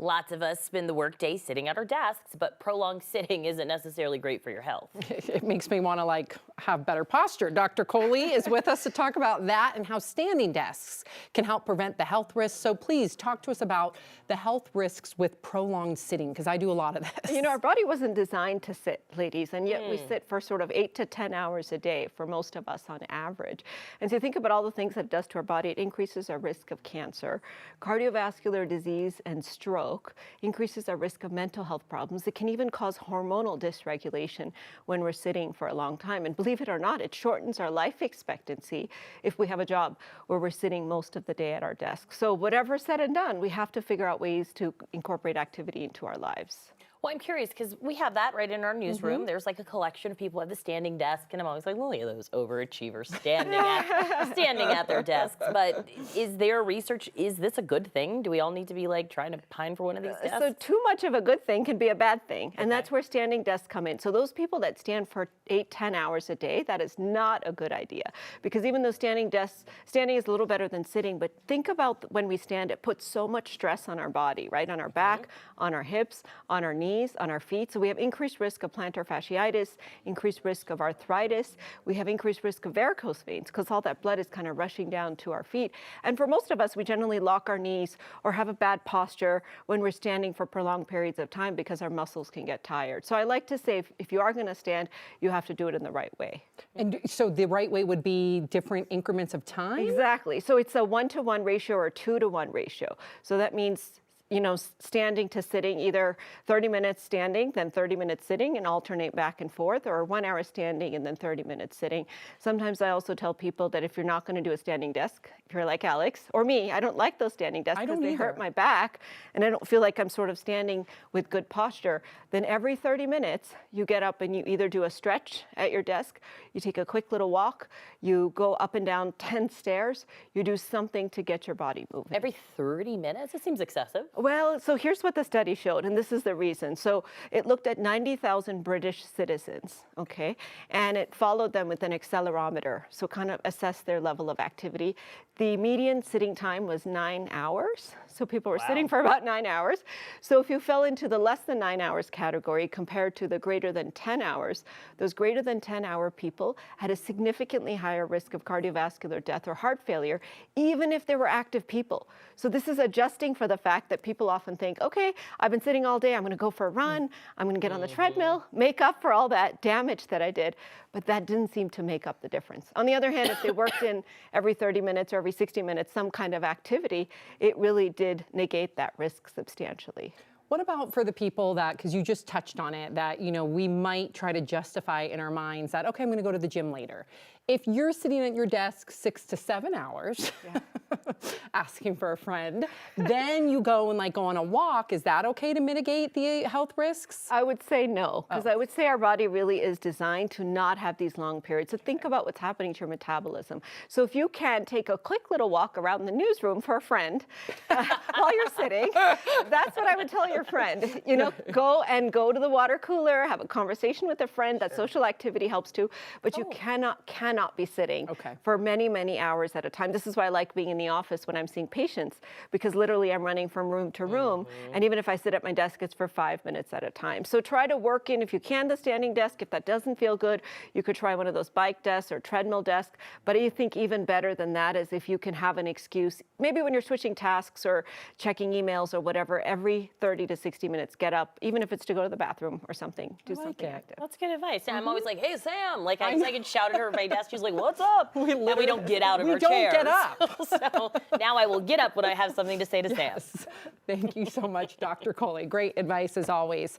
Lots of us spend the workday sitting at our desks, but prolonged sitting isn't necessarily great for your health. It makes me want to have better posture. Dr. Kohli is with us to talk about that and how standing desks can help prevent the health risks. So please talk to us about the health risks with prolonged sitting, because I do a lot of this. You know, our body wasn't designed to sit, ladies, and yet we sit for sort of 8 to 10 hours a day for most of us on average. And so you think about all the things that it does to our body. It increases our risk of cancer, cardiovascular disease, and stroke, increases our risk of mental health problems. It can even cause hormonal dysregulation when we're sitting for a long time. And believe it or not, it shortens our life expectancy if we have a job where we're sitting most of the day at our desk. So whatever said and done, we have to figure out ways to incorporate activity into our lives. Well, I'm curious because we have that right in our newsroom. There's like a collection of people at the standing desk, and I'm always like, look at those overachievers standing at their desks. But is there research? Is this a good thing? Do we all need to be trying to pine for one of these desks? So too much of a good thing can be a bad thing, and that's where standing desks come in. So those people that stand for 8-10 hours a day, that is not a good idea, because even though standing is a little better than sitting, but think about when we stand, it puts so much stress on our body, right? On our back, on our hips, on our knees, on our feet. So we have increased risk of plantar fasciitis, increased risk of arthritis. We have increased risk of varicose veins because all that blood is kind of rushing down to our feet. And for most of us, we generally lock our knees or have a bad posture when we're standing for prolonged periods of time because our muscles can get tired. So I like to say, if you are going to stand, you have to do it in the right way. And so the right way would be different increments of time? Exactly. So it's a 1-to-1 ratio or 2-to-1 ratio. So that means, you know, standing to sitting, either 30 minutes standing, then 30 minutes sitting, and alternate back and forth, or 1 hour standing and then 30 minutes sitting. Sometimes I also tell people that if you're not going to do a standing desk, if you're like Alex or me, I don't like those standing desks because they hurt my back and I don't feel like I'm sort of standing with good posture. Then every 30 minutes, you get up and you either do a stretch at your desk, you take a quick little walk, you go up and down 10 stairs, you do something to get your body moving. Every 30 minutes? It seems excessive. Well, so here's what the study showed, and this is the reason. So it looked at 90,000 British citizens, okay, and it followed them with an accelerometer, so kind of assess their level of activity. The median sitting time was 9 hours, so people were sitting for about 9 hours. So if you fell into the less than 9 hours category compared to the greater than 10 hours, those greater than 10-hour people had a significantly higher risk of cardiovascular death or heart failure, even if they were active people. So this is adjusting for the fact that people often think, okay, I've been sitting all day, I'm going to go for a run, I'm going to get on the treadmill, make up for all that damage that I did. But that didn't seem to make up the difference. On the other hand, if they worked in every 30 minutes or every 60 minutes some kind of activity, it really did negate that risk substantially. What about for the people that, because you just touched on it, that, you know, we might try to justify in our minds that, okay, I'm going to go to the gym later. If you're sitting at your desk 6 to 7 hours, asking for a friend, then you go and go on a walk, is that okay to mitigate the health risks? I would say no, because I would say our body really is designed to not have these long periods. So think about what's happening to your metabolism. So if you can take a quick little walk around the newsroom for a friend while you're sitting, that's what I would tell your friend. You know, go to the water cooler, have a conversation with a friend. That social activity helps too, but you cannot be sitting for many, many hours at a time. This is why I like being in the office when I'm seeing patients, because literally I'm running from room to room, and even if I sit at my desk, it's for 5 minutes at a time. So try to work in, if you can, the standing desk. If that doesn't feel good, you could try one of those bike desks or treadmill desks. But I think even better than that is if you can have an excuse, maybe when you're switching tasks or checking emails or whatever, every 30 to 60 minutes, get up, even if it's to go to the bathroom or something, do something active. That's good advice. I'm always like, hey, Sam, I can shout at her at my desk. She's like, what's up? And we don't get out of our chairs. We don't get up. So now I will get up when I have something to say to Sam. Thank you so much, Dr. Kohli. Great advice as always.